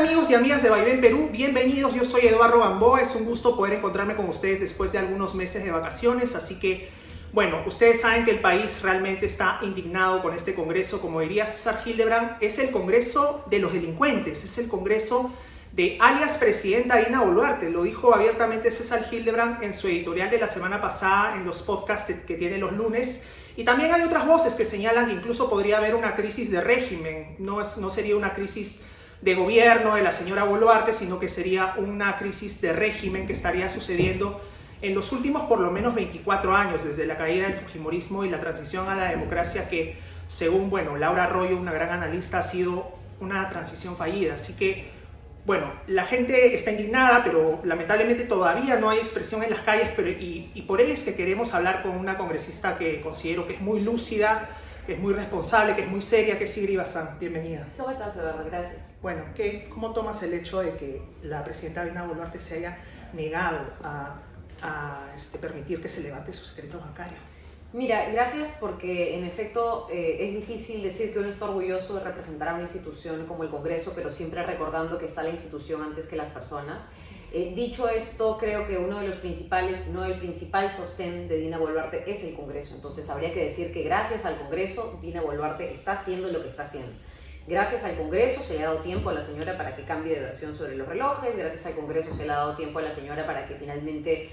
amigos y amigas de Vaivén Perú? Bienvenidos, yo soy Eduardo Gamboa, es un gusto poder encontrarme con ustedes después de algunos meses de vacaciones, así que, bueno, ustedes saben que el país realmente está indignado con este congreso, como diría César Hildebrand, es el congreso de los delincuentes, es el congreso de alias presidenta Dina Boluarte, lo dijo abiertamente César Hildebrand en su editorial de la semana pasada en los podcasts que tiene los lunes. Y también hay otras voces que señalan que incluso podría haber una crisis de régimen, no sería una crisis de gobierno de la señora Boluarte, sino que sería una crisis de régimen que estaría sucediendo en los últimos por lo menos 24 años, desde la caída del fujimorismo y la transición a la democracia que, según Laura Arroyo, una gran analista, ha sido una transición fallida. Así que, la gente está indignada, pero lamentablemente todavía no hay expresión en las calles, y por ello es que queremos hablar con una congresista que considero que es muy lúcida, que es muy responsable, que es muy seria, que es Sigrid Bazán. Bienvenida. ¿Cómo estás, Eduardo? Gracias. Bueno, ¿cómo tomas el hecho de que la presidenta Dina Boluarte se haya negado a permitir que se levante su secreto bancario? Mira, gracias porque en efecto es difícil decir que uno está orgulloso de representar a una institución como el Congreso, pero siempre recordando que está la institución antes que las personas. Dicho esto, creo que uno de los principales, si no el principal sostén de Dina Boluarte es el Congreso. Entonces habría que decir que gracias al Congreso, Dina Boluarte está haciendo lo que está haciendo. Gracias al Congreso se le ha dado tiempo a la señora para que cambie de versión sobre los relojes, gracias al Congreso se le ha dado tiempo a la señora para que finalmente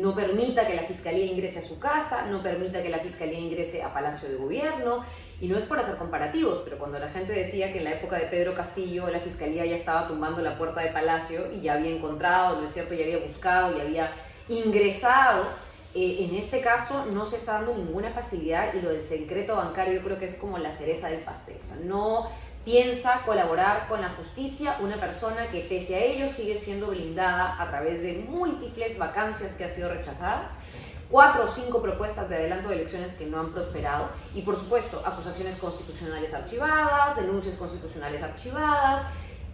no permita que la Fiscalía ingrese a su casa, no permita que la Fiscalía ingrese a Palacio de Gobierno, y no es por hacer comparativos, pero cuando la gente decía que en la época de Pedro Castillo la Fiscalía ya estaba tumbando la puerta de Palacio y ya había encontrado, ¿no es cierto?, ya había buscado, ya había ingresado, en este caso no se está dando ninguna facilidad, y lo del secreto bancario yo creo que es como la cereza del pastel. O sea, no piensa colaborar con la justicia una persona que pese a ello sigue siendo blindada a través de múltiples vacancias que han sido rechazadas, 4 o 5 propuestas de adelanto de elecciones que no han prosperado, y por supuesto acusaciones constitucionales archivadas, denuncias constitucionales archivadas,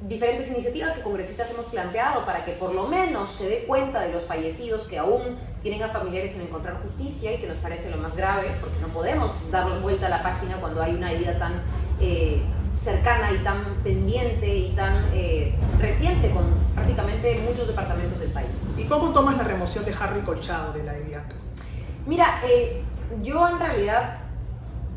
diferentes iniciativas que congresistas hemos planteado para que por lo menos se dé cuenta de los fallecidos que aún tienen a familiares sin encontrar justicia, y que nos parece lo más grave, porque no podemos darle vuelta a la página cuando hay una herida tan cercana y tan pendiente y tan reciente con prácticamente muchos departamentos del país. ¿Y cómo tomas la remoción de Harry Colchado de la DIVIAC? Mira, yo en realidad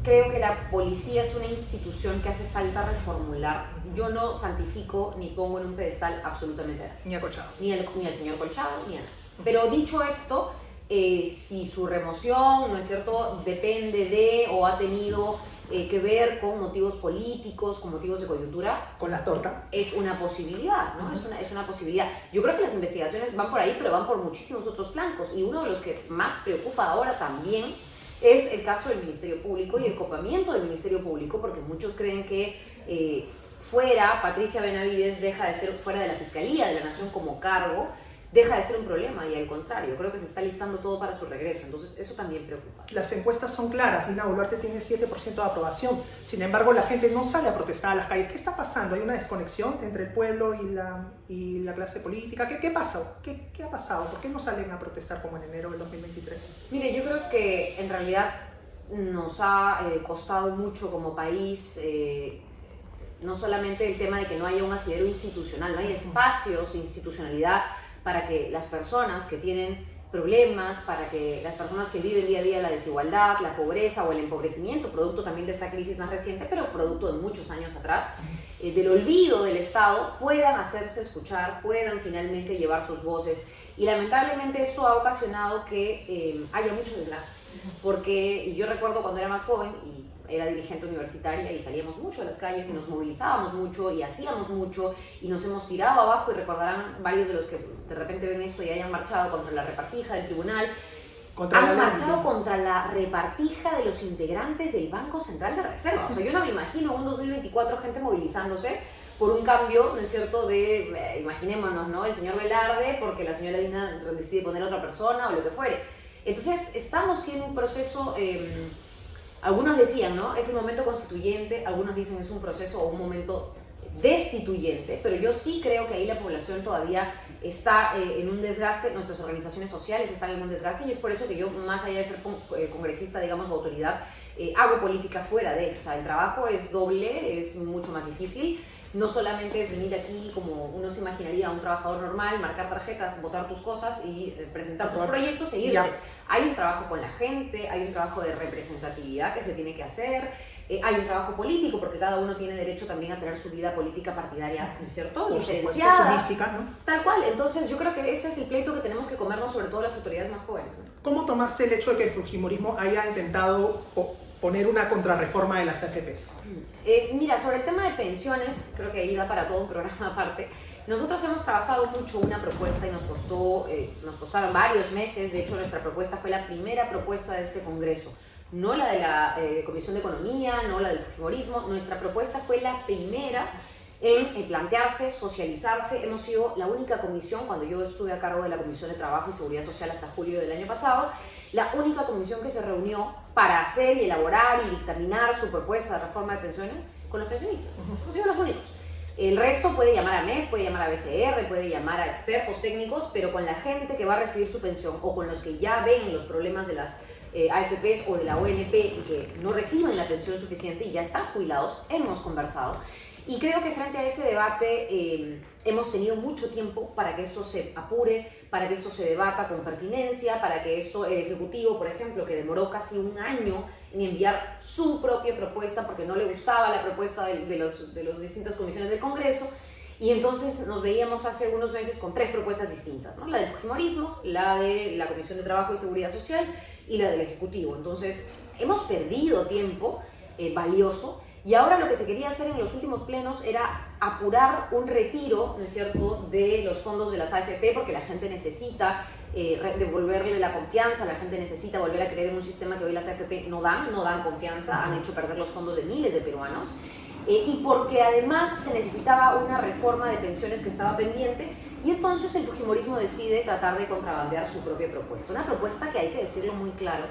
creo que la policía es una institución que hace falta reformular. Yo no santifico ni pongo en un pedestal absolutamente nada. Ni a Colchado. Ni al señor Colchado, ni a nada. Pero dicho esto, si su remoción, ¿no es cierto?, depende de o ha tenido que ver con motivos políticos, con motivos de coyuntura. ¿Con la torta? Es una posibilidad, ¿no? Es una posibilidad. Yo creo que las investigaciones van por ahí, pero van por muchísimos otros flancos. Y uno de los que más preocupa ahora también es el caso del Ministerio Público y el copamiento del Ministerio Público, porque muchos creen que Patricia Benavides deja de ser fuera de la Fiscalía de la Nación como cargo, deja de ser un problema, y al contrario, creo que se está listando todo para su regreso, entonces eso también preocupa. Las encuestas son claras, Dina Boluarte tiene 7% de aprobación, sin embargo la gente no sale a protestar a las calles. ¿Qué está pasando? ¿Hay una desconexión entre el pueblo y la clase política? ¿Qué pasó? ¿Qué ha pasado? ¿Por qué no salen a protestar como en enero del 2023? Mire, yo creo que en realidad nos ha costado mucho como país, no solamente el tema de que no haya un asidero institucional, no hay espacios, institucionalidad, para que las personas que tienen problemas, para que las personas que viven día a día la desigualdad, la pobreza o el empobrecimiento, producto también de esta crisis más reciente, pero producto de muchos años atrás, del olvido del Estado, puedan hacerse escuchar, puedan finalmente llevar sus voces. Y lamentablemente esto ha ocasionado que haya mucho desgaste, porque yo recuerdo cuando era más joven y era dirigente universitaria y salíamos mucho a las calles y nos movilizábamos mucho y hacíamos mucho y nos hemos tirado abajo, y recordarán varios de los que de repente ven esto y hayan marchado contra la repartija del tribunal, han marchado contra la repartija de los integrantes del Banco Central de Reserva. O sea, yo no me imagino en un 2024 gente movilizándose por un cambio, ¿no es cierto?, de, imaginémonos, ¿no?, el señor Velarde porque la señora Dina decide poner a otra persona o lo que fuere. Entonces, estamos en un proceso, algunos decían, ¿no?, es el momento constituyente, algunos dicen es un proceso o un momento destituyente, pero yo sí creo que ahí la población todavía está en un desgaste, nuestras organizaciones sociales están en un desgaste, y es por eso que yo, más allá de ser congresista, digamos, o autoridad, hago política fuera de él. O sea, el trabajo es doble, es mucho más difícil. No solamente es venir aquí como uno se imaginaría, un trabajador normal, marcar tarjetas, votar tus cosas y presentar tus proyectos e irte. Hay un trabajo con la gente, hay un trabajo de representatividad que se tiene que hacer, hay un trabajo político porque cada uno tiene derecho también a tener su vida política partidaria, ¿no es cierto? Por Diferenciada. supuesto, mística, ¿no? Tal cual. Entonces yo creo que ese es el pleito que tenemos que comernos, sobre todo las autoridades más jóvenes, ¿no? ¿Cómo tomaste el hecho de que el fujimorismo haya intentado poner una contrarreforma de las AFPs? Mira, sobre el tema de pensiones, creo que ahí da para todo un programa aparte. Nosotros hemos trabajado mucho una propuesta y nos costaron varios meses. De hecho, nuestra propuesta fue la primera propuesta de este Congreso. No la de la Comisión de Economía, no la del fujimorismo. Nuestra propuesta fue la primera en plantearse, socializarse. Hemos sido la única comisión, cuando yo estuve a cargo de la Comisión de Trabajo y Seguridad Social hasta julio del año pasado, la única comisión que se reunió para hacer y elaborar y dictaminar su propuesta de reforma de pensiones con los pensionistas. Hemos sido los únicos. El resto puede llamar a MEF, puede llamar a BCR, puede llamar a expertos técnicos, pero con la gente que va a recibir su pensión o con los que ya ven los problemas de las AFPs o de la ONP y que no reciben la pensión suficiente y ya están jubilados, hemos conversado. Y creo que frente a ese debate hemos tenido mucho tiempo para que esto se apure, para que esto se debata con pertinencia, para que esto, el Ejecutivo, por ejemplo, que demoró casi un año en enviar su propia propuesta porque no le gustaba la propuesta de las distintas comisiones del Congreso, y entonces nos veíamos hace unos meses con 3 propuestas distintas, ¿no? La del fujimorismo, la de la Comisión de Trabajo y Seguridad Social y la del Ejecutivo. Entonces hemos perdido tiempo valioso. Y ahora lo que se quería hacer en los últimos plenos era apurar un retiro, ¿no es cierto?, de los fondos de las AFP, porque la gente necesita devolverle la confianza, la gente necesita volver a creer en un sistema que hoy las AFP no dan confianza, han hecho perder los fondos de miles de peruanos, y porque además se necesitaba una reforma de pensiones que estaba pendiente, y entonces el fujimorismo decide tratar de contrabandear su propia propuesta. Una propuesta que hay que decirlo muy claro,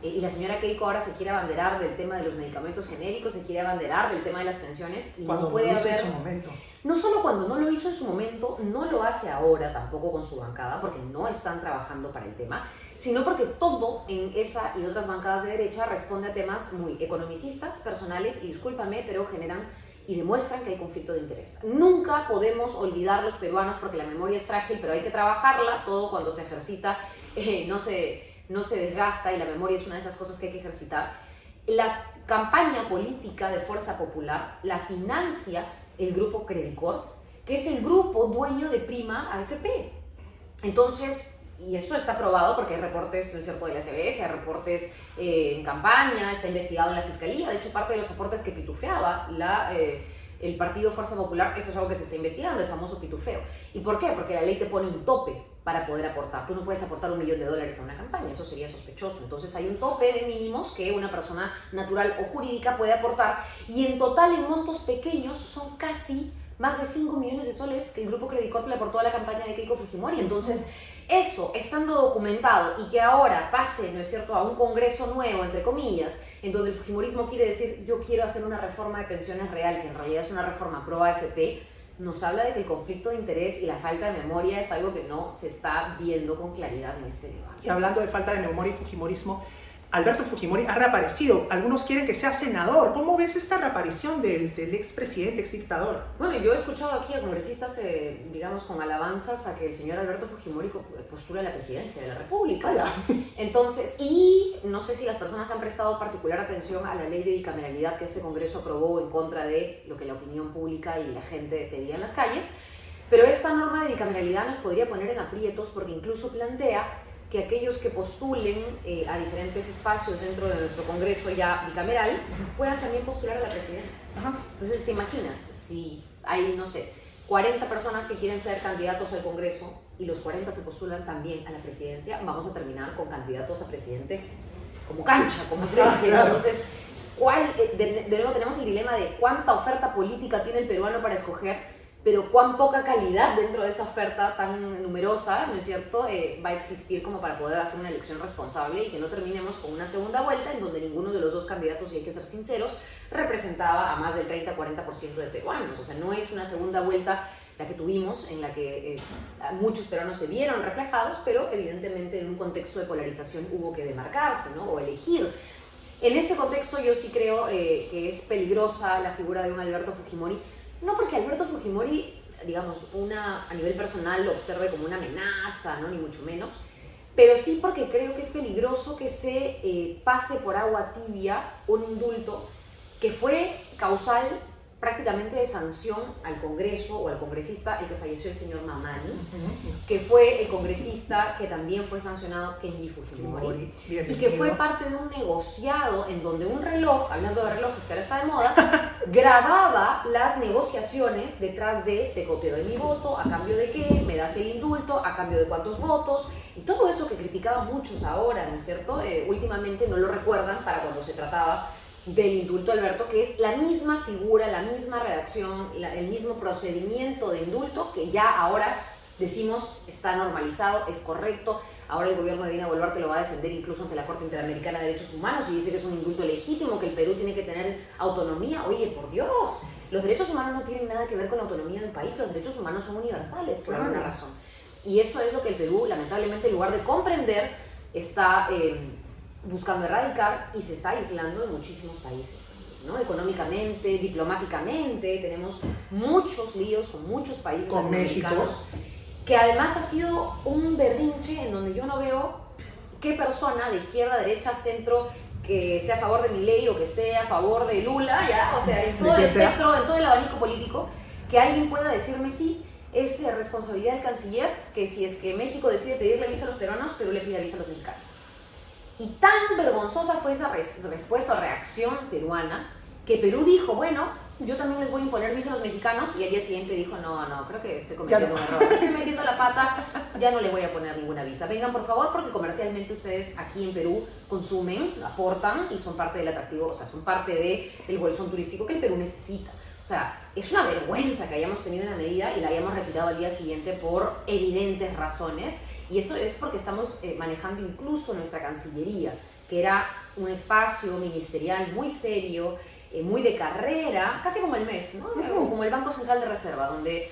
y la señora Keiko ahora se quiere abanderar del tema de los medicamentos genéricos, se quiere abanderar del tema de las pensiones, y cuando no puede lo hizo haber... en su momento. No solo cuando no lo hizo en su momento, no lo hace ahora tampoco con su bancada, porque no están trabajando para el tema, sino porque todo en esa y otras bancadas de derecha responde a temas muy economicistas, personales, y discúlpame, pero generan y demuestran que hay conflicto de interés. Nunca podemos olvidar los peruanos porque la memoria es frágil, pero hay que trabajarla. Todo cuando se ejercita no se desgasta, y la memoria es una de esas cosas que hay que ejercitar. La campaña política de Fuerza Popular la financia el grupo Credicorp, que es el grupo dueño de Prima AFP. Entonces, y esto está probado porque hay reportes, ¿no es cierto?, de la CBS, hay reportes en campaña, está investigado en la Fiscalía. De hecho, parte de los aportes que pitufeaba el partido Fuerza Popular, eso es algo que se está investigando, el famoso pitufeo. ¿Y por qué? Porque la ley te pone un tope para poder aportar. Tú no puedes aportar $1 millón a una campaña, eso sería sospechoso. Entonces hay un tope de mínimos que una persona natural o jurídica puede aportar, y en total, en montos pequeños, son casi más de 5 millones de soles que el grupo Credicorp le aportó a la campaña de Keiko Fujimori. Entonces, eso, estando documentado, y que ahora pase, ¿no es cierto?, a un congreso nuevo, entre comillas, en donde el fujimorismo quiere decir: yo quiero hacer una reforma de pensiones real, que en realidad es una reforma pro AFP, nos habla de que el conflicto de interés y la falta de memoria es algo que no se está viendo con claridad en este debate. Y hablando de falta de memoria y fujimorismo, Alberto Fujimori ha reaparecido. Algunos quieren que sea senador. ¿Cómo ves esta reaparición del expresidente, exdictador? Bueno, yo he escuchado aquí a congresistas, digamos, con alabanzas a que el señor Alberto Fujimori postula a la presidencia de la República. Hola. Entonces, y no sé si las personas han prestado particular atención a la ley de bicameralidad que este Congreso aprobó en contra de lo que la opinión pública y la gente pedía en las calles, pero esta norma de bicameralidad nos podría poner en aprietos, porque incluso plantea que aquellos que postulen a diferentes espacios dentro de nuestro Congreso ya bicameral puedan también postular a la presidencia. Entonces, ¿te imaginas? Si hay, no sé, 40 personas que quieren ser candidatos al Congreso y los 40 se postulan también a la presidencia, vamos a terminar con candidatos a presidente como cancha, como se dice. Claro. Entonces, de nuevo tenemos el dilema de cuánta oferta política tiene el peruano para escoger, pero cuán poca calidad dentro de esa oferta tan numerosa, ¿no es cierto?, va a existir como para poder hacer una elección responsable, y que no terminemos con una segunda vuelta en donde ninguno de los dos candidatos, y hay que ser sinceros, representaba a más del 30-40% de peruanos. O sea, no es una segunda vuelta la que tuvimos, en la que muchos peruanos se vieron reflejados, pero evidentemente en un contexto de polarización hubo que demarcarse, ¿no?, o elegir. En ese contexto yo sí creo que es peligrosa la figura de un Alberto Fujimori, no porque Alberto Fujimori, digamos, a nivel personal lo observe como una amenaza, ¿no? Ni mucho menos, pero sí porque creo que es peligroso que se pase por agua tibia un indulto que fue causal prácticamente de sanción al Congreso o al congresista, el que falleció, el señor Mamani, que fue el congresista que también fue sancionado, Kenji Fujimori, y que fue parte de un negociado en donde un reloj, hablando de relojes que ahora está de moda, grababa las negociaciones detrás de te copio de mi voto, a cambio de qué, me das el indulto, a cambio de cuántos votos, y todo eso que criticaban muchos ahora, ¿no es cierto? Últimamente no lo recuerdan para cuando se trataba del indulto a Alberto, que es la misma figura, la misma redacción, el mismo procedimiento de indulto que ya ahora decimos está normalizado, es correcto. Ahora el gobierno de Dina Boluarte lo va a defender incluso ante la Corte Interamericana de Derechos Humanos y dice que es un indulto legítimo, que el Perú tiene que tener autonomía. Oye, por Dios, los derechos humanos no tienen nada que ver con la autonomía del país, los derechos humanos son universales por alguna razón. Y eso es lo que el Perú, lamentablemente, en lugar de comprender, está buscando erradicar y se está aislando de muchísimos países, ¿no? Económicamente, diplomáticamente, tenemos muchos líos con muchos países latinoamericanos, que además ha sido un berrinche en donde yo no veo qué persona de izquierda, derecha, centro, que esté a favor de Milei o que esté a favor de Lula, ¿ya? O sea, en todo el espectro, en todo el abanico político, que alguien pueda decirme sí, es responsabilidad del canciller que si es que México decide pedirle visa a los peruanos, Perú le pide visa a los mexicanos. Y tan vergonzosa fue esa respuesta o reacción peruana que Perú dijo, bueno, yo también les voy a imponer visa a los mexicanos, y al día siguiente dijo, no, creo que estoy cometiendo un error, estoy metiendo la pata, ya no le voy a poner ninguna visa. Vengan por favor, porque comercialmente ustedes aquí en Perú consumen, aportan y son parte del atractivo, o sea, son parte del bolsón turístico que el Perú necesita. O sea, es una vergüenza que hayamos tenido en la medida y la hayamos retirado al día siguiente por evidentes razones. Y eso es porque estamos manejando incluso nuestra Cancillería, que era un espacio ministerial muy serio, muy de carrera, casi como el MEF, ¿no? O como el Banco Central de Reserva, donde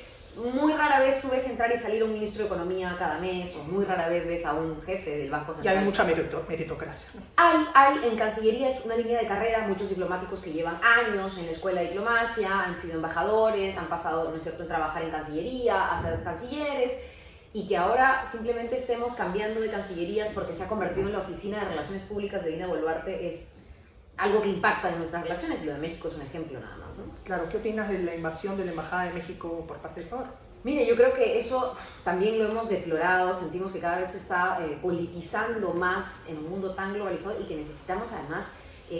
muy rara vez tú ves entrar y salir un ministro de Economía cada mes, o muy rara vez ves a un jefe del Banco Central. Y hay mucha meritocracia, ¿no? Hay en Cancillería, es una línea de carrera, muchos diplomáticos que llevan años en la escuela de diplomacia, han sido embajadores, han pasado, ¿no es cierto?, en trabajar en Cancillería, a ser cancilleres, y que ahora simplemente estemos cambiando de cancillerías porque se ha convertido en la oficina de Relaciones Públicas de Dina Boluarte es algo que impacta en nuestras relaciones, y lo de México es un ejemplo nada más, ¿no? Claro, ¿qué opinas de la invasión de la Embajada de México por parte de Ecuador? Mire, yo creo que eso también lo hemos deplorado, sentimos que cada vez se está politizando más en un mundo tan globalizado y que necesitamos además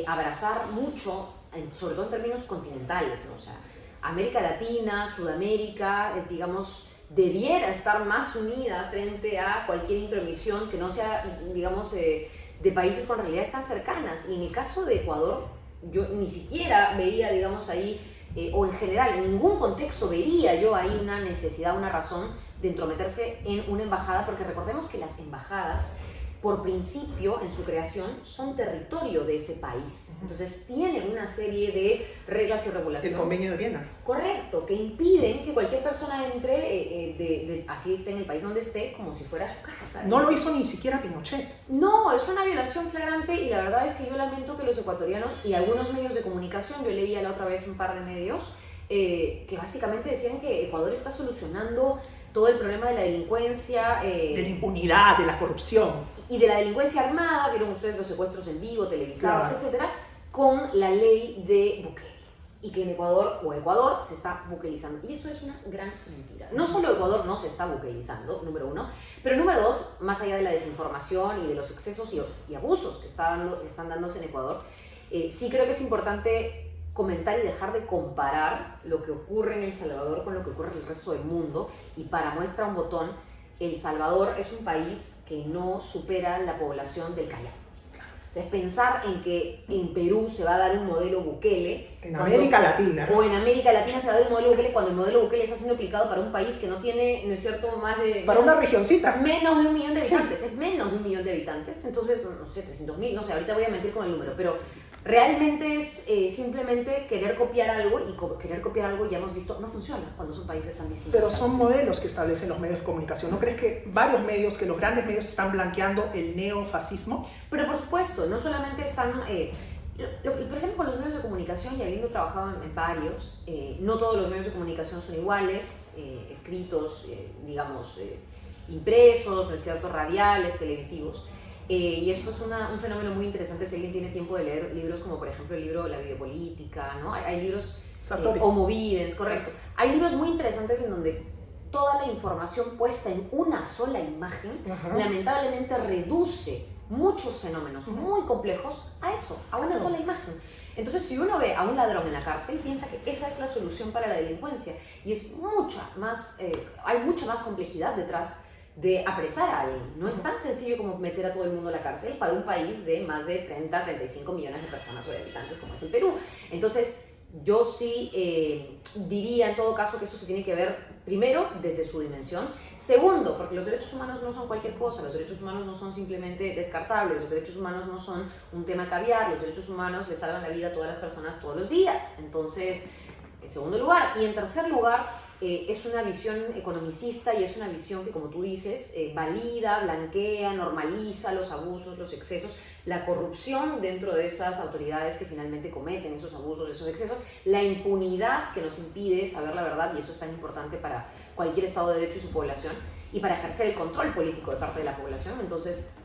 abrazar mucho, sobre todo en términos continentales, ¿no? O sea, América Latina, Sudamérica, digamos, debiera estar más unida frente a cualquier intromisión que no sea, digamos, de países con realidades tan cercanas. Y en el caso de Ecuador, yo ni siquiera veía, digamos, ahí, o en general, en ningún contexto vería yo ahí una necesidad, una razón de entrometerse en una embajada, porque recordemos que las embajadas, por principio, en su creación, son territorio de ese país. Entonces, tienen una serie de reglas y regulaciones. El Convenio de Viena. Correcto, que impiden que cualquier persona entre, así esté en el país donde esté, como si fuera su casa. No lo hizo ni siquiera Pinochet. No, es una violación flagrante, y la verdad es que yo lamento que los ecuatorianos y algunos medios de comunicación, yo leía la otra vez un par de medios, que básicamente decían que Ecuador está solucionando todo el problema de la delincuencia. De la impunidad, de la corrupción. Y de la delincuencia armada, vieron ustedes los secuestros en vivo, televisados, claro, etcétera, con la ley de Bukele. Y que en Ecuador se está bukelizando. Y eso es una gran mentira. No solo Ecuador no se está bukelizando, número uno, pero número dos, más allá de la desinformación y de los excesos y abusos que están dándose en Ecuador, sí creo que es importante comentar y dejar de comparar lo que ocurre en El Salvador con lo que ocurre en el resto del mundo. Y para muestra un botón, El Salvador es un país que no supera la población del Callao. Entonces, pensar en que en Perú se va a dar un modelo Bukele... En América Latina. O en América Latina se va a dar un modelo Bukele cuando el modelo Bukele está siendo aplicado para un país que no tiene, ¿no es cierto?, más de... Para una regioncita. Menos de 1 millón de habitantes. Sí. Es menos de 1 millón de habitantes. Entonces, no sé, 300.000, no sé, ahorita voy a mentir con el número, pero realmente es simplemente querer copiar algo, y querer copiar algo, ya hemos visto, no funciona cuando son países tan distintos. Pero son modelos que establecen los medios de comunicación. ¿No crees que varios medios, que los grandes medios están blanqueando el neofascismo? Pero por supuesto, no solamente están El problema con los medios de comunicación, y habiendo trabajado en varios, no todos los medios de comunicación son iguales, escritos, digamos, impresos, ¿no es cierto?, radiales, televisivos. Y esto es un fenómeno muy interesante si alguien tiene tiempo de leer libros como, por ejemplo, el libro La Videopolítica, ¿no? Hay libros, Homo Videns, correcto. Sí. Hay libros muy interesantes en donde toda la información puesta en una sola imagen, lamentablemente reduce muchos fenómenos muy complejos a eso, a una sola imagen. Entonces, si uno ve a un ladrón en la cárcel, piensa que esa es la solución para la delincuencia. Y es hay mucha más complejidad detrás de apresar a alguien. No es tan sencillo como meter a todo el mundo a la cárcel para un país de más de 35 millones de personas o de habitantes como es el Perú. Entonces, yo sí diría en todo caso que esto se tiene que ver primero desde su dimensión, segundo porque los derechos humanos no son cualquier cosa, los derechos humanos no son simplemente descartables, los derechos humanos no son un tema caviar, los derechos humanos le salvan la vida a todas las personas todos los días. Entonces, en segundo lugar, y en tercer lugar, es una visión economicista y es una visión que, como tú dices, valida, blanquea, normaliza los abusos, los excesos, la corrupción dentro de esas autoridades que finalmente cometen esos abusos, esos excesos, la impunidad que nos impide saber la verdad, y eso es tan importante para cualquier Estado de Derecho y su población, y para ejercer el control político de parte de la población. Entonces,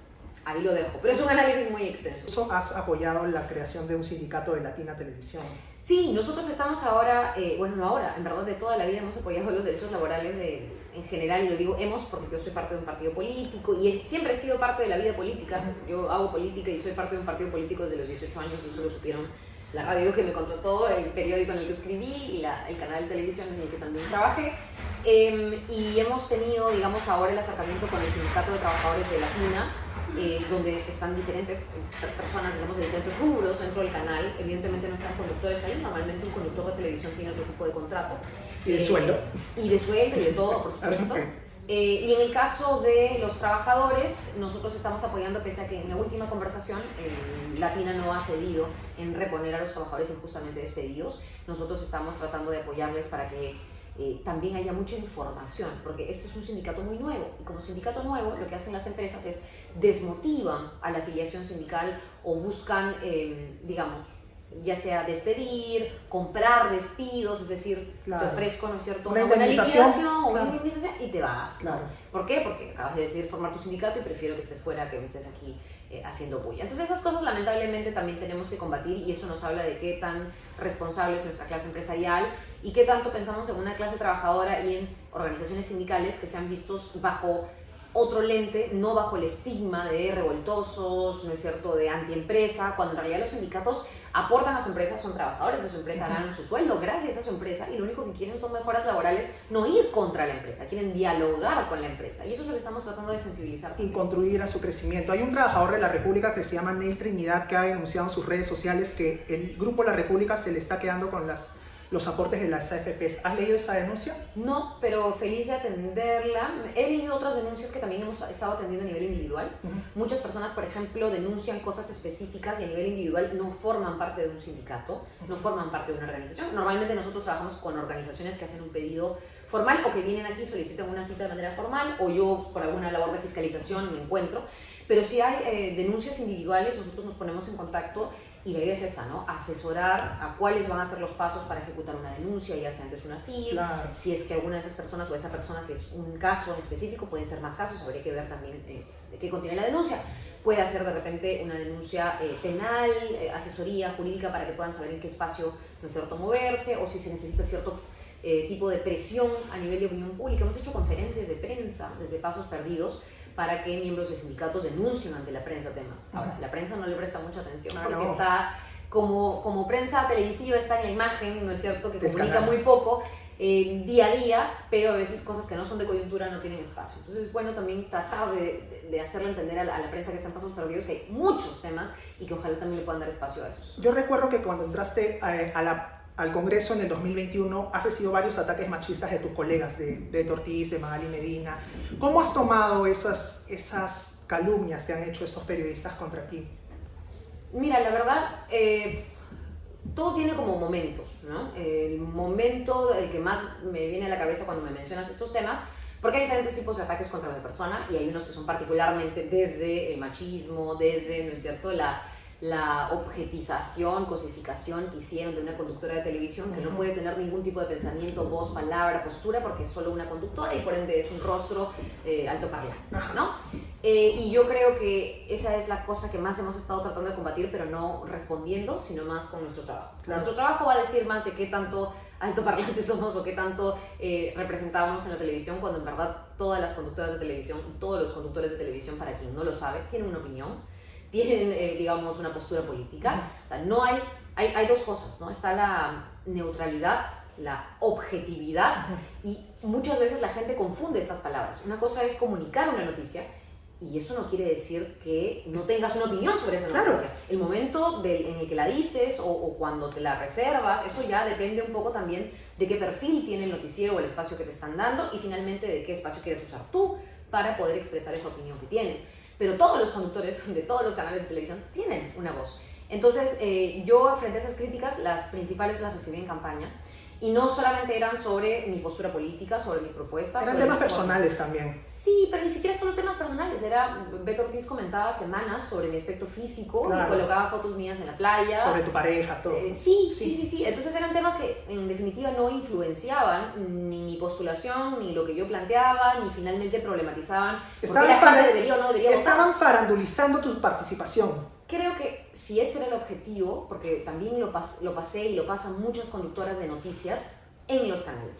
ahí lo dejo, pero es un análisis muy extenso. ¿Has apoyado la creación de un sindicato de Latina Televisión? Sí, nosotros estamos ahora, bueno, no ahora, en verdad de toda la vida hemos apoyado los derechos laborales en general, y lo digo hemos porque yo soy parte de un partido político y siempre he sido parte de la vida política. Yo hago política y soy parte de un partido político desde los 18 años, y eso lo supieron la radio que me contrató, el periódico en el que escribí y el canal de televisión en el que también trabajé. Y hemos tenido, digamos, ahora el acercamiento con el Sindicato de Trabajadores de Latina, donde están diferentes personas, digamos, de diferentes rubros dentro del canal. Evidentemente no están conductores ahí, normalmente un conductor de televisión tiene otro tipo de contrato. Y de sueldo. Y de sueldo y de todo, por supuesto. Y en el caso de los trabajadores, nosotros estamos apoyando, pese a que en la última conversación Latina no ha cedido en reponer a los trabajadores injustamente despedidos. Nosotros estamos tratando de apoyarles para que también haya mucha información, porque este es un sindicato muy nuevo, y como sindicato nuevo lo que hacen las empresas es desmotivan a la afiliación sindical o buscan, digamos, ya sea despedir, comprar despidos, es decir, te ofrezco, ¿no es cierto?, una buena liquidación o una indemnización y te vas, ¿no? ¿Por qué? Porque acabas de decidir formar tu sindicato y prefiero que estés fuera que me estés aquí haciendo bulla. Entonces esas cosas lamentablemente también tenemos que combatir, y eso nos habla de qué tan responsable es nuestra clase empresarial y qué tanto pensamos en una clase trabajadora y en organizaciones sindicales que sean vistos bajo otro lente, no bajo el estigma de revoltosos, ¿no es cierto?, de antiempresa, cuando en realidad los sindicatos aportan a su empresa, son trabajadores de su empresa, ganan su sueldo gracias a su empresa, y lo único que quieren son mejoras laborales, no ir contra la empresa, quieren dialogar con la empresa, y eso es lo que estamos tratando de sensibilizar. Y contribuir a su crecimiento. Hay un trabajador de la República que se llama Neil Trinidad, que ha denunciado en sus redes sociales que el Grupo La República se le está quedando con los aportes de las AFPs. ¿Has leído esa denuncia? No, pero feliz de atenderla. He leído otras denuncias que también hemos estado atendiendo a nivel individual. Muchas personas, por ejemplo, denuncian cosas específicas y a nivel individual no forman parte de un sindicato, no forman parte de una organización. Normalmente nosotros trabajamos con organizaciones que hacen un pedido formal o que vienen aquí y solicitan una cita de manera formal, o yo por alguna labor de fiscalización me encuentro. Pero si hay denuncias individuales, nosotros nos ponemos en contacto. Y la idea es esa, ¿no? Asesorar a cuáles van a ser los pasos para ejecutar una denuncia, ya sea antes una FIL, si es que alguna de esas personas o esa persona, si es un caso en específico, pueden ser más casos, habría que ver también de qué contiene la denuncia. Puede hacer de repente una denuncia penal, asesoría jurídica para que puedan saber en qué espacio no es cierto moverse, o si se necesita cierto tipo de presión a nivel de opinión pública. Hemos hecho conferencias de prensa desde Pasos Perdidos para que miembros de sindicatos denuncien ante la prensa temas. Ahora, la prensa no le presta mucha atención porque está, como prensa televisiva, está en la imagen, ¿no es cierto?, que comunica muy poco día a día, pero a veces cosas que no son de coyuntura no tienen espacio. Entonces es bueno también tratar de hacerle entender a la prensa que está en Pasos Perdidos que hay muchos temas y que ojalá también le puedan dar espacio a esos. Yo recuerdo que cuando entraste al Congreso en el 2021, has recibido varios ataques machistas de tus colegas, de Ortiz, de Magali Medina. ¿Cómo has tomado esas calumnias que han hecho estos periodistas contra ti? Mira, la verdad, todo tiene como momentos, ¿no? El momento el que más me viene a la cabeza cuando me mencionas estos temas, porque hay diferentes tipos de ataques contra mi persona, y hay unos que son particularmente desde el machismo, desde, ¿no es cierto?, la objetización, cosificación que hicieron de una conductora de televisión que no puede tener ningún tipo de pensamiento, voz, palabra, postura, porque es solo una conductora y por ende es un rostro altoparlante, ¿no? Y yo creo que esa es la cosa que más hemos estado tratando de combatir, pero no respondiendo, sino más con nuestro trabajo. Claro. Nuestro trabajo va a decir más de qué tanto altoparlantes somos o qué tanto representábamos en la televisión, cuando en verdad todas las conductoras de televisión, todos los conductores de televisión, para quien no lo sabe, tienen una opinión, tienen, digamos, una postura política. O sea, no hay dos cosas, ¿no? Está la neutralidad, la objetividad, y muchas veces la gente confunde estas palabras. Una cosa es comunicar una noticia, y eso no quiere decir que no tengas una opinión sobre esa noticia. Claro. El momento en el que la dices o cuando te la reservas, eso ya depende un poco también de qué perfil tiene el noticiero o el espacio que te están dando, y finalmente de qué espacio quieres usar tú para poder expresar esa opinión que tienes. Pero todos los conductores de todos los canales de televisión tienen una voz. Entonces, yo frente a esas críticas, las principales las recibí en campaña. Y no solamente eran sobre mi postura política, sobre mis propuestas. Eran temas personales también. Sí, pero ni siquiera solo temas personales. Beto Ortiz comentaba semanas sobre mi aspecto físico, Claro. y colocaba fotos mías en la playa. Sobre tu pareja, todo. Sí. Entonces eran temas que en definitiva no influenciaban ni mi postulación, ni lo que yo planteaba, ni finalmente problematizaban por qué la gente debería o no debería votar. Estaban farandulizando tu participación. Creo que si ese era el objetivo, porque también lo pasé y lo pasan muchas conductoras de noticias en los canales.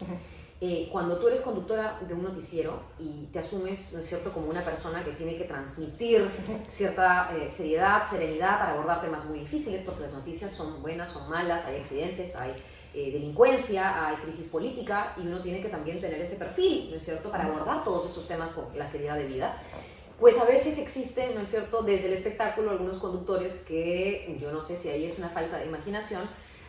Cuando tú eres conductora de un noticiero y te asumes, ¿no es cierto?, como una persona que tiene que transmitir cierta seriedad, serenidad para abordar temas muy difíciles, porque las noticias son buenas, son malas, hay accidentes, hay delincuencia, hay crisis política, y uno tiene que también tener ese perfil, ¿no es cierto?, para abordar todos esos temas con la seriedad debida. Pues a veces existen, ¿no es cierto?, desde el espectáculo algunos conductores que, yo no sé si ahí es una falta de imaginación,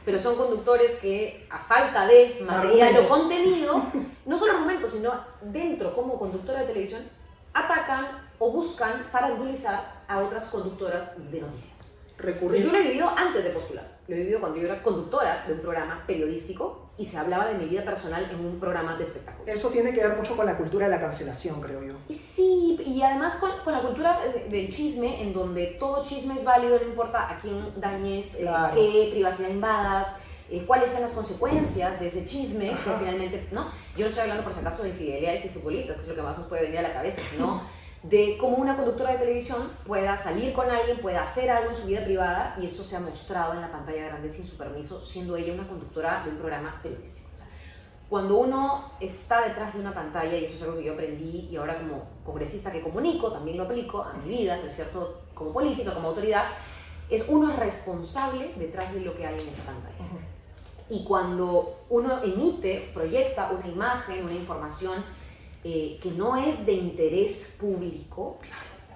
pero son conductores que a falta de material o contenido, no solo argumentos, sino dentro como conductora de televisión, atacan o buscan farandulizar a otras conductoras de noticias. Yo lo he vivido antes de postular, lo he vivido cuando yo era conductora de un programa periodístico y se hablaba de mi vida personal en un programa de espectáculo. Eso tiene que ver mucho con la cultura de la cancelación, creo yo. Sí, y además con la cultura del chisme, en donde todo chisme es válido, no importa a quién dañes, Claro. qué privacidad invadas, cuáles sean las consecuencias de ese chisme, que finalmente, ¿no? Yo no estoy hablando por si acaso de infidelidades y futbolistas, que es lo que más nos puede venir a la cabeza, sino de cómo una conductora de televisión pueda salir con alguien, pueda hacer algo en su vida privada, y eso se ha mostrado en la pantalla grande sin su permiso, siendo ella una conductora de un programa periodístico. O sea, cuando uno está detrás de una pantalla, y eso es algo que yo aprendí, y ahora como congresista que comunico, también lo aplico a mi vida, ¿no es cierto?, como política, como autoridad, uno es responsable detrás de lo que hay en esa pantalla. Y cuando uno emite, proyecta una imagen, una información que no es de interés público,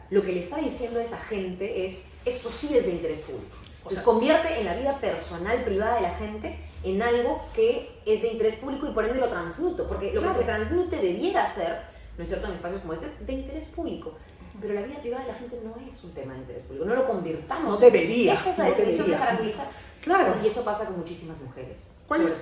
lo que le está diciendo a esa gente es: esto sí es de interés público. Entonces convierte en la vida personal, privada de la gente, en algo que es de interés público, y por ende lo transmito, porque lo que se transmite debiera ser, ¿no es cierto?, en espacios como este, de interés público. Pero la vida privada de la gente no es un tema de interés público, no lo convirtamos. No debería. Esa es la definición de farandulizar. Claro. Y eso pasa con muchísimas mujeres. ¿Cuáles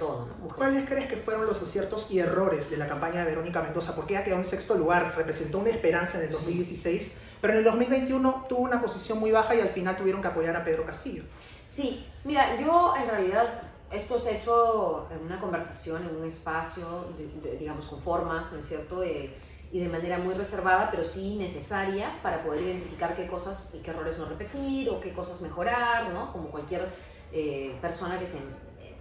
crees que fueron los aciertos y errores de la campaña de Verónica Mendoza? Porque ella quedó en sexto lugar, representó una esperanza en el 2016, pero en el 2021 tuvo una posición muy baja y al final tuvieron que apoyar a Pedro Castillo. Sí, mira, yo en realidad esto se ha hecho en una conversación, en un espacio, digamos, con formas, ¿no es cierto?, y de manera muy reservada, pero sí necesaria para poder identificar qué cosas y qué errores no repetir o qué cosas mejorar, ¿no? Como cualquier persona que se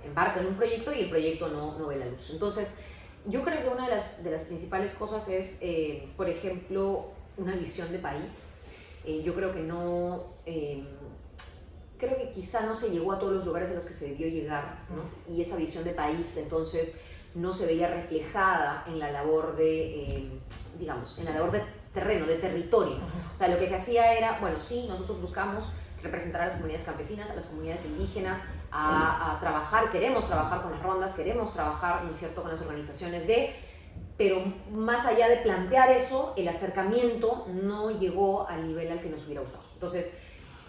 embarca en un proyecto y el proyecto no ve la luz. Entonces, yo creo que una de las principales cosas es, por ejemplo, una visión de país. Yo creo que creo que quizá no se llegó a todos los lugares a los que se debió llegar, ¿no? Y esa visión de país, entonces, no se veía reflejada en la labor digamos, en la labor de terreno, de territorio. O sea, lo que se hacía era, bueno, sí, nosotros buscamos representar a las comunidades campesinas, a las comunidades indígenas, a trabajar, queremos trabajar con las rondas, queremos trabajar, ¿no es cierto?, con las organizaciones pero más allá de plantear eso, el acercamiento no llegó al nivel al que nos hubiera gustado. Entonces,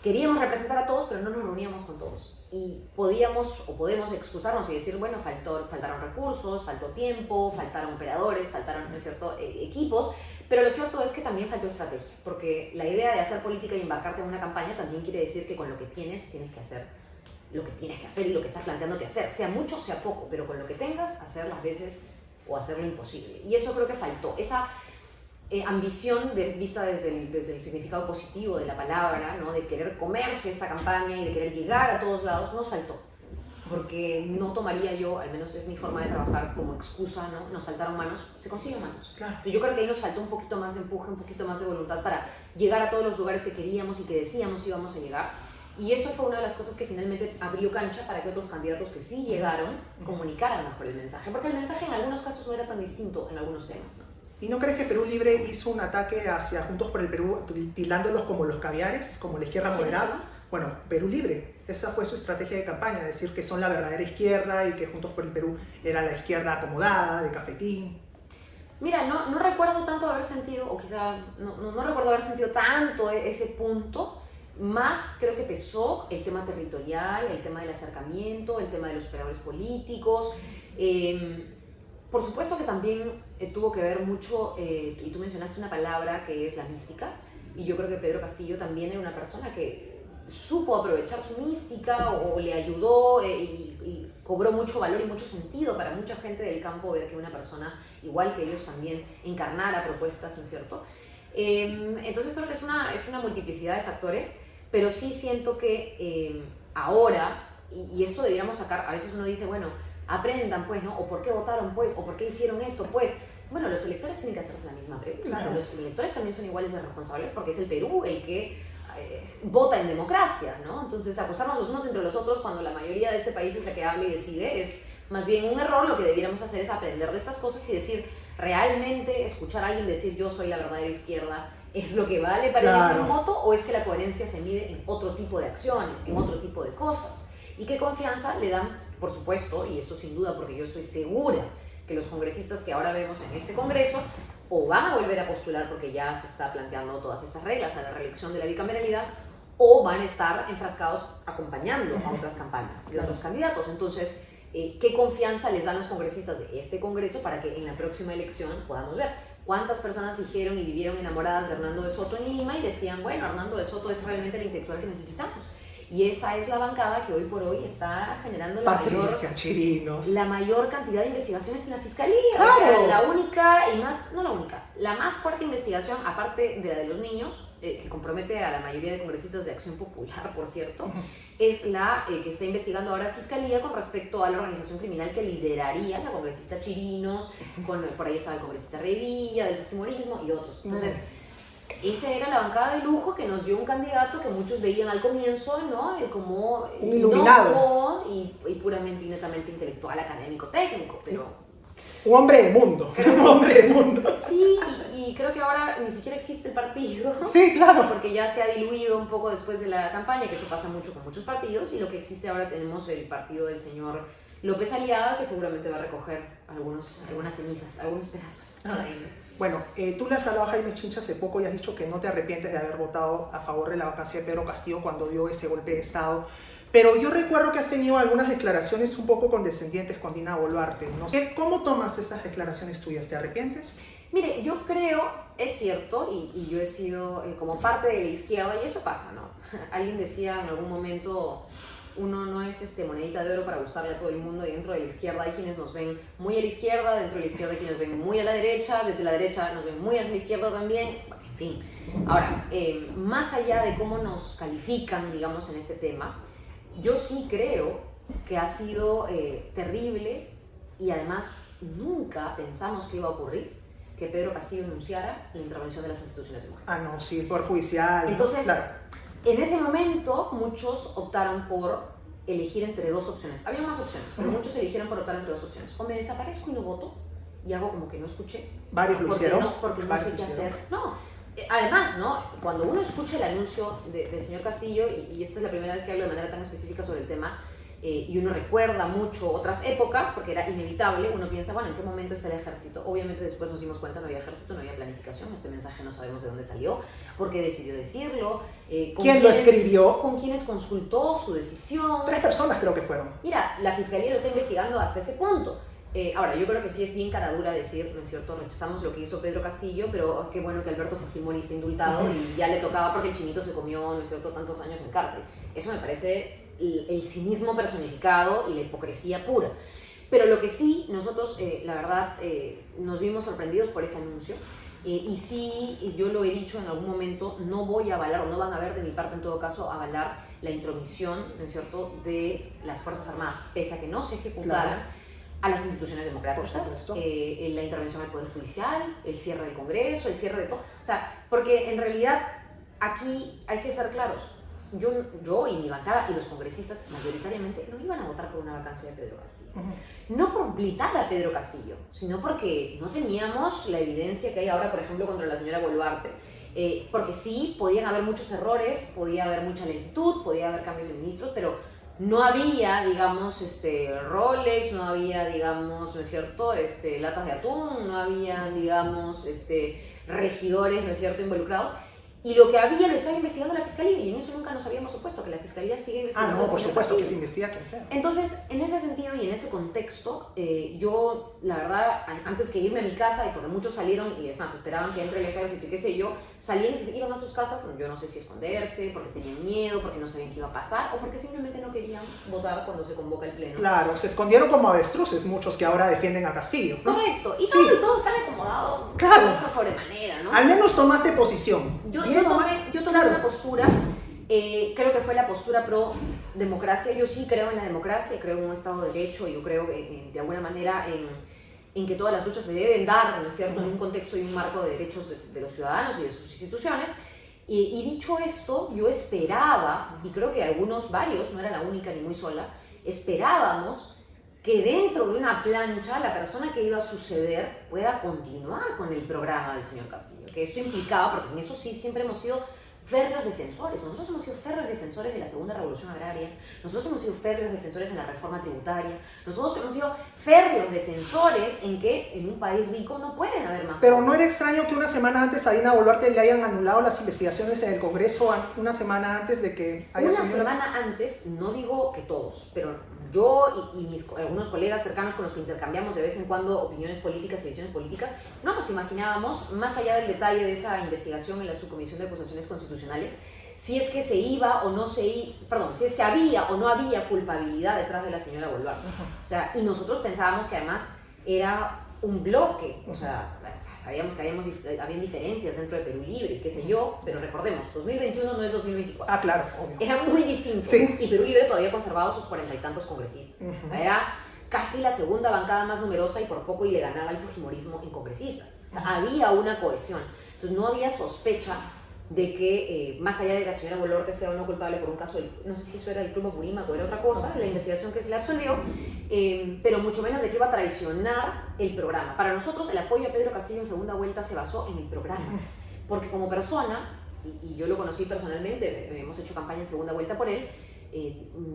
queríamos representar a todos, pero no nos reuníamos con todos. Y podíamos o podemos excusarnos y decir, bueno, faltaron recursos, faltó tiempo, faltaron operadores, faltaron, ¿no es cierto?, equipos, pero lo cierto es que también faltó estrategia, porque la idea de hacer política y embarcarte en una campaña también quiere decir que con lo que tienes que hacer lo que tienes que hacer y lo que estás planteándote hacer, sea mucho, sea poco, pero con lo que tengas, hacer las veces o hacer lo imposible. Y eso creo que faltó, esa ambición vista desde el significado positivo de la palabra, ¿no? De querer comerse esta campaña y de querer llegar a todos lados, nos faltó. Porque no tomaría yo, al menos es mi forma de trabajar, como excusa, ¿no? Nos faltaron manos, se consiguen manos. Claro. Yo creo que ahí nos faltó un poquito más de empuje, un poquito más de voluntad para llegar a todos los lugares que queríamos y que decíamos íbamos a llegar. Y eso fue una de las cosas que finalmente abrió cancha para que otros candidatos que sí llegaron comunicaran mejor el mensaje. Porque el mensaje en algunos casos no era tan distinto en algunos temas, ¿no? ¿Y no crees que Perú Libre hizo un ataque hacia Juntos por el Perú, tildándolos como los caviares, como la izquierda moderada? Bueno, Perú Libre, esa fue su estrategia de campaña, decir que son la verdadera izquierda y que Juntos por el Perú era la izquierda acomodada, de cafetín. Mira, no recuerdo tanto haber sentido, o quizá no recuerdo haber sentido tanto ese punto. Más creo que pesó el tema territorial, el tema del acercamiento, el tema de los operadores políticos. Por supuesto que también tuvo que ver mucho, y tú mencionaste una palabra que es la mística, y yo creo que Pedro Castillo también era una persona que supo aprovechar su mística o le ayudó y cobró mucho valor y mucho sentido para mucha gente del campo ver que una persona igual que ellos también encarnara propuestas, ¿no es cierto? Entonces creo que es una multiplicidad de factores, pero sí siento que ahora, y esto deberíamos sacar, a veces uno dice, bueno, aprendan pues, ¿no? O por qué votaron pues, o por qué hicieron esto pues. Bueno, los electores tienen que hacerse la misma pregunta. Claro. Los electores también son iguales de responsables porque es el Perú el que vota en democracia, ¿no? Entonces acusarnos los unos entre los otros cuando la mayoría de este país es la que habla y decide es más bien un error. Lo que debiéramos hacer es aprender de estas cosas y decir, realmente escuchar a alguien decir yo soy la verdadera izquierda es lo que vale para elegir un voto, o es que la coherencia se mide en otro tipo de acciones, en otro tipo de cosas, y qué confianza le dan, por supuesto, y esto sin duda porque yo estoy segura que los congresistas que ahora vemos en este congreso o van a volver a postular porque ya se está planteando todas esas reglas a la reelección de la bicameralidad, o van a estar enfrascados acompañando a otras campañas de otros candidatos. Entonces, ¿qué confianza les dan los congresistas de este congreso para que en la próxima elección podamos ver cuántas personas dijeron y vivieron enamoradas de Hernando de Soto en Lima y decían, bueno, Hernando de Soto es realmente el intelectual que necesitamos? Y esa es la bancada que hoy por hoy está generando la mayor cantidad de investigaciones en la fiscalía. Claro. O sea, la única y más, no la única, la más fuerte investigación, aparte de la de los niños, que compromete a la mayoría de congresistas de Acción Popular, por cierto, es la que está investigando ahora la fiscalía con respecto a la organización criminal que lideraría la congresista Chirinos, por ahí estaba el congresista Revilla, del Fujimorismo y otros. Entonces, esa era la bancada de lujo que nos dio un candidato que muchos veían al comienzo, ¿no? Como un iluminado y puramente y netamente intelectual, académico, técnico, pero un hombre de mundo, un hombre de mundo. Sí, y creo que ahora ni siquiera existe el partido. Sí, claro. Porque ya se ha diluido un poco después de la campaña, que eso pasa mucho con muchos partidos, y lo que existe ahora tenemos el partido del señor López Aliaga, que seguramente va a recoger algunas cenizas, algunos pedazos. Bueno, tú le has hablado a Jaime Chincha hace poco y has dicho que no te arrepientes de haber votado a favor de la vacancia de Pedro Castillo cuando dio ese golpe de Estado. Pero yo recuerdo que has tenido algunas declaraciones un poco condescendientes con Dina Boluarte. No sé, ¿cómo tomas esas declaraciones tuyas? ¿Te arrepientes? Mire, yo creo, es cierto, y yo he sido como parte de la izquierda, y eso pasa, ¿no? Alguien decía en algún momento, uno no es monedita de oro para gustarle a todo el mundo, y dentro de la izquierda hay quienes nos ven muy a la izquierda, dentro de la izquierda hay quienes nos ven muy a la derecha, desde la derecha nos ven muy hacia la izquierda también, bueno, en fin. Ahora, más allá de cómo nos califican, digamos, en este tema, yo sí creo que ha sido terrible, y además nunca pensamos que iba a ocurrir que Pedro Castillo anunciara la intervención de las instituciones democráticas. Ah, no, sí, por judicial. Entonces, claro. En ese momento muchos optaron por elegir entre dos opciones. Había más opciones, pero muchos eligieron por optar entre dos opciones. O me desaparezco y no voto, y hago como que no escuché. Varios lo hicieron. Porque no sé qué hacer. No. Además, ¿no? Cuando uno escucha el anuncio del señor Castillo, y esta es la primera vez que hablo de manera tan específica sobre el tema, y uno recuerda mucho otras épocas porque era inevitable, uno piensa, bueno, ¿en qué momento está el ejército? Obviamente después nos dimos cuenta, no había ejército, no había planificación, este mensaje no sabemos de dónde salió, por qué decidió decirlo, ¿quién lo escribió? con quiénes consultó su decisión. 3 personas creo que fueron. Mira, la fiscalía lo está investigando hasta ese punto. Ahora, yo creo que sí es bien caradura decir, ¿no es cierto?, rechazamos lo que hizo Pedro Castillo, pero qué bueno que Alberto Fujimori esté indultado y ya le tocaba porque el chinito se comió, ¿no es cierto?, tantos años en cárcel. Eso me parece el cinismo personificado y la hipocresía pura. Pero lo que sí, nosotros, la verdad, nos vimos sorprendidos por ese anuncio. Y sí, yo lo he dicho en algún momento, no voy a avalar, o no van a ver de mi parte en todo caso, avalar la intromisión, ¿no es cierto?, de las Fuerzas Armadas, pese a que no se ejecutaran, a las instituciones democráticas, la intervención al Poder Judicial, el cierre del Congreso, el cierre de todo. O sea, porque en realidad aquí hay que ser claros. Yo y mi bancada y los congresistas mayoritariamente no iban a votar por una vacancia de Pedro Castillo. No por blindar a Pedro Castillo, sino porque no teníamos la evidencia que hay ahora, por ejemplo, contra la señora Boluarte. Porque sí, podían haber muchos errores, podía haber mucha lentitud, podía haber cambios de ministros, pero no había, digamos, Rolex, no había, digamos, ¿no es cierto?, latas de atún, no había, digamos, regidores, ¿no es cierto?, involucrados. Y lo que había lo estaba investigando la Fiscalía, y en eso nunca nos habíamos opuesto, que la Fiscalía sigue investigando. No, por supuesto que se investiga quien sea. Entonces, en ese sentido y en ese contexto, yo, la verdad, antes que irme a mi casa, y porque muchos salieron, y es más, esperaban que entre el ejército y qué sé yo, salían y se iban a sus casas, yo no sé si esconderse, porque tenían miedo, porque no sabían qué iba a pasar, o porque simplemente no querían votar cuando se convoca el pleno. Claro, se escondieron como avestruces muchos que ahora defienden a Castillo, ¿no? Correcto, y todo se han acomodado, claro, esa sobremanera, ¿no? Al menos tomaste posición. Yo tomé una postura, creo que fue la postura pro democracia. Yo sí creo en la democracia, creo en un Estado de Derecho, yo creo de alguna manera en que todas las luchas se deben dar, ¿no es cierto?, en un contexto y un marco de derechos de los ciudadanos y de sus instituciones. Y dicho esto, yo esperaba, y creo que varios, no era la única ni muy sola, esperábamos que dentro de una plancha la persona que iba a suceder pueda continuar con el programa del señor Castillo, que esto implicaba, porque en eso sí siempre hemos sido férreos defensores. Nosotros hemos sido férreos defensores de la segunda revolución agraria, nosotros hemos sido férreos defensores en la reforma tributaria, nosotros hemos sido férreos defensores en que en un país rico no pueden haber más. Pero no era extraño que una semana antes a Dina Boluarte le hayan anulado las investigaciones en el Congreso, una semana antes de que haya Una semana antes, no digo que todos, pero yo y algunos colegas cercanos con los que intercambiamos de vez en cuando opiniones políticas y decisiones políticas, no nos imaginábamos, más allá del detalle de esa investigación en la Subcomisión de Acusaciones Constitucionales, si es que se iba o no si es que había o no había culpabilidad detrás de la señora Boluarte. O sea, y nosotros pensábamos que además era un bloque, o sea, sabíamos que habían diferencias dentro de Perú Libre, qué sé yo, pero recordemos, 2021 no es 2024. Claro, obvio. Era muy distinto. Sí. Y Perú Libre todavía conservaba sus 40 y tantos congresistas. O sea, era casi la segunda bancada más numerosa y por poco y le ganaba el fujimorismo en congresistas. O sea, había una cohesión. Entonces no había sospecha de que, más allá de que la señora Boluarte sea o no culpable por un caso, no sé si eso era el Club Apurímac o era otra cosa, la investigación que se le absolvió, pero mucho menos de que iba a traicionar el programa. Para nosotros el apoyo a Pedro Castillo en segunda vuelta se basó en el programa, porque como persona, y yo lo conocí personalmente, hemos hecho campaña en segunda vuelta por él,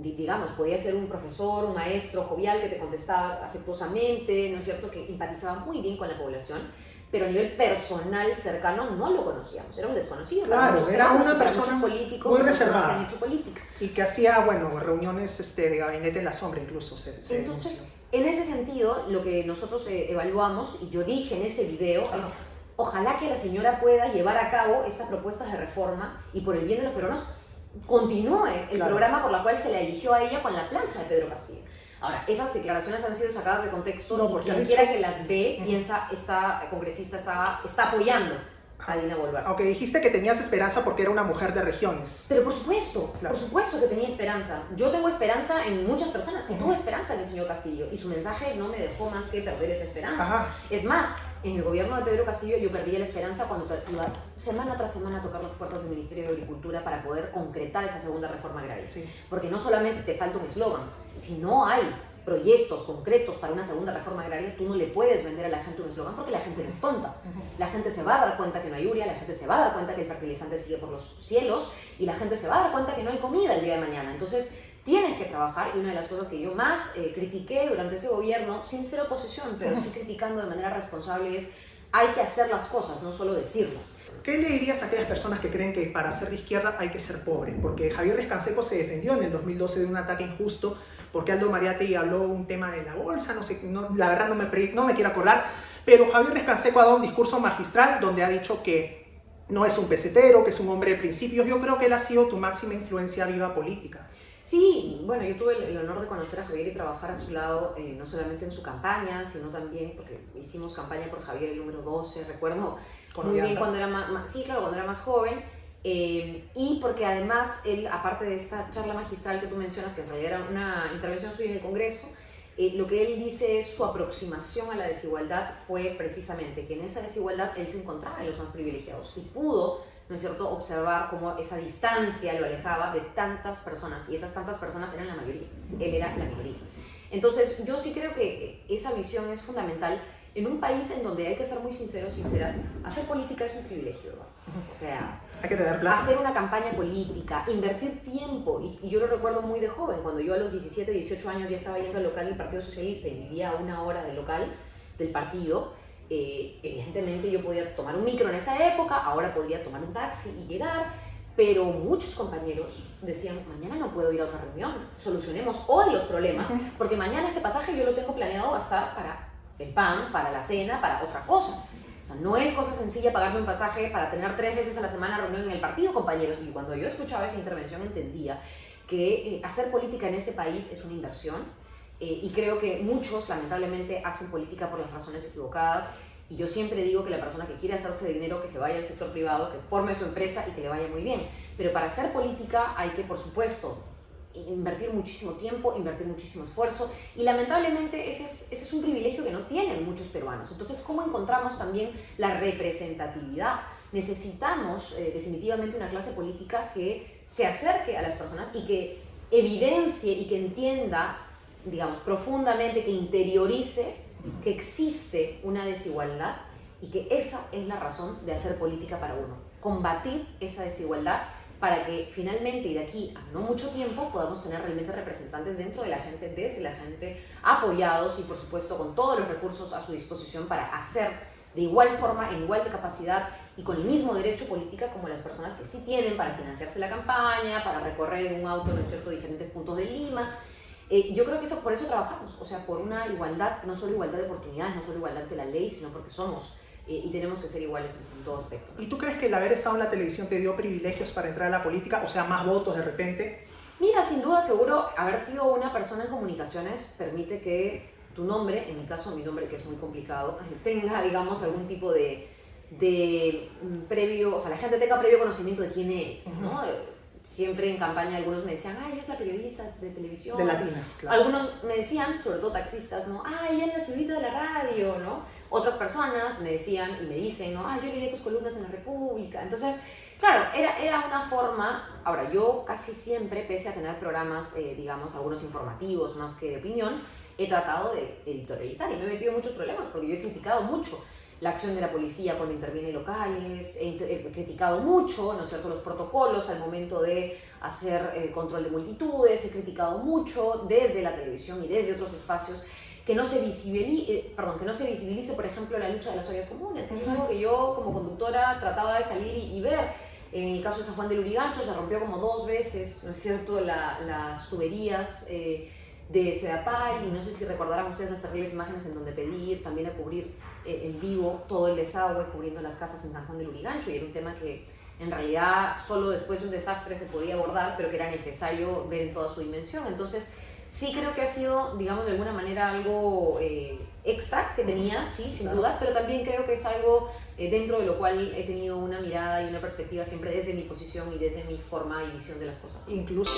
digamos, podía ser un profesor, un maestro jovial que te contestaba afectuosamente, ¿no es cierto?, que empatizaba muy bien con la población, pero a nivel personal cercano no lo conocíamos, era un desconocido. Claro, era una persona políticos muy reservada que han hecho política. y que hacía, reuniones de gabinete en la sombra incluso. Entonces, en ese sentido, lo que nosotros evaluamos, y yo dije en ese video, es ojalá que la señora pueda llevar a cabo estas propuestas de reforma y por el bien de los peruanos continúe el programa por el cual se la eligió a ella con la plancha de Pedro Castillo. Ahora, esas declaraciones han sido sacadas de contexto y quien quiera que las ve piensa, esta congresista está apoyando a Dina Boluarte. Aunque dijiste que tenías esperanza porque era una mujer de regiones. Pero por supuesto que tenía esperanza. Yo tengo esperanza en muchas personas, que tuvo esperanza en el señor Castillo, y su mensaje no me dejó más que perder esa esperanza. Es más, en el gobierno de Pedro Castillo yo perdí la esperanza cuando iba semana tras semana a tocar las puertas del Ministerio de Agricultura para poder concretar esa segunda reforma agraria. Porque no solamente te falta un eslogan, si no hay proyectos concretos para una segunda reforma agraria, tú no le puedes vender a la gente un eslogan porque la gente no es tonta. La gente se va a dar cuenta que no hay urea, la gente se va a dar cuenta que el fertilizante sigue por los cielos y la gente se va a dar cuenta que no hay comida el día de mañana. Entonces, tienes que trabajar, y una de las cosas que yo más critiqué durante ese gobierno, sin ser oposición, pero sí criticando de manera responsable, es hay que hacer las cosas, no solo decirlas. ¿Qué le dirías a aquellas personas que creen que para ser de izquierda hay que ser pobre? Porque Javier Rescanseco se defendió en el 2012 de un ataque injusto porque Aldo Mariátegui habló un tema de la bolsa, no sé, la verdad no me quiero acordar, pero Javier Rescanseco ha dado un discurso magistral donde ha dicho que no es un pesetero, que es un hombre de principios. Yo creo que él ha sido tu máxima influencia viva política. Sí, bueno, yo tuve el honor de conocer a Javier y trabajar a su lado, no solamente en su campaña, sino también porque hicimos campaña por Javier el número 12, recuerdo muy bien cuando era cuando era más joven, y porque además él, aparte de esta charla magistral que tú mencionas, que en realidad era una intervención suya en el Congreso, lo que él dice es su aproximación a la desigualdad fue precisamente que en esa desigualdad él se encontraba en los más privilegiados y pudo, ¿no es cierto?, observar cómo esa distancia lo alejaba de tantas personas, y esas tantas personas eran la mayoría, él era la minoría. Entonces yo sí creo que esa visión es fundamental en un país en donde hay que ser muy sinceros, sinceras. Hacer política es un privilegio, ¿no? O sea, hay que tener plata. Hacer una campaña política, invertir tiempo, y yo lo recuerdo muy de joven, cuando yo a los 17, 18 años ya estaba yendo al local del Partido Socialista y vivía a 1 hora del local del partido. Evidentemente yo podía tomar un micro en esa época, ahora podría tomar un taxi y llegar, pero muchos compañeros decían, mañana no puedo ir a otra reunión, solucionemos hoy los problemas, porque mañana ese pasaje yo lo tengo planeado gastar para el pan, para la cena, para otra cosa. O sea, no es cosa sencilla pagarme un pasaje para tener 3 veces a la semana reunión en el partido, compañeros. Y cuando yo escuchaba esa intervención entendía que hacer política en ese país es una inversión. Y creo que muchos, lamentablemente, hacen política por las razones equivocadas. Y yo siempre digo que la persona que quiere hacerse de dinero, que se vaya al sector privado, que forme su empresa y que le vaya muy bien. Pero para hacer política hay que, por supuesto, invertir muchísimo tiempo, invertir muchísimo esfuerzo. Y lamentablemente ese es un privilegio que no tienen muchos peruanos. Entonces, ¿cómo encontramos también la representatividad? Necesitamos definitivamente una clase política que se acerque a las personas y que evidencie y que entienda, digamos, profundamente, que interiorice que existe una desigualdad y que esa es la razón de hacer política para uno. Combatir esa desigualdad para que finalmente y de aquí a no mucho tiempo podamos tener realmente representantes dentro de la gente, desde la gente, apoyados y por supuesto con todos los recursos a su disposición para hacer de igual forma, en igual de capacidad y con el mismo derecho política como las personas que sí tienen para financiarse la campaña, para recorrer en un auto, ¿no es cierto?, diferentes puntos de Lima. Yo creo que por eso trabajamos, o sea, por una igualdad, no solo igualdad de oportunidades, no solo igualdad de la ley, sino porque somos y tenemos que ser iguales en todo aspecto. ¿Y tú crees que el haber estado en la televisión te dio privilegios para entrar a la política? O sea, más votos de repente. Mira, sin duda, seguro, haber sido una persona en comunicaciones permite que tu nombre, en mi caso mi nombre que es muy complicado, tenga, digamos, algún tipo de previo, o sea, la gente tenga previo conocimiento de quién eres, ¿no? Siempre en campaña algunos me decían, ay, eres la periodista de televisión. De Latina, claro. Algunos me decían, sobre todo taxistas, ¿no? Ay, ella es la señorita de la radio, ¿no? Otras personas me decían y me dicen, ¿no? Ay, yo leí tus columnas en La República. Entonces, claro, era una forma. Ahora, yo casi siempre, pese a tener programas, digamos, algunos informativos más que de opinión, he tratado de editorializar y me he metido en muchos problemas porque yo he criticado mucho la acción de la policía cuando interviene en locales, he criticado mucho, ¿no es cierto?, los protocolos al momento de hacer control de multitudes, he criticado mucho desde la televisión y desde otros espacios que no se visibilice, por ejemplo, la lucha de las ollas comunes, que es algo que yo como conductora trataba de salir y ver. En el caso de San Juan del Lurigancho se rompió como 2 veces, ¿no es cierto?, las tuberías de Sedapal, y no sé si recordarán ustedes las terribles imágenes en donde pedí ir también a cubrir en vivo todo el desagüe, cubriendo las casas en San Juan del Lurigancho, y era un tema que en realidad solo después de un desastre se podía abordar, pero que era necesario ver en toda su dimensión. Entonces sí creo que ha sido, digamos, de alguna manera algo extra que tenía, sí, sin duda, pero también creo que es algo dentro de lo cual he tenido una mirada y una perspectiva siempre desde mi posición y desde mi forma y visión de las cosas. Incluso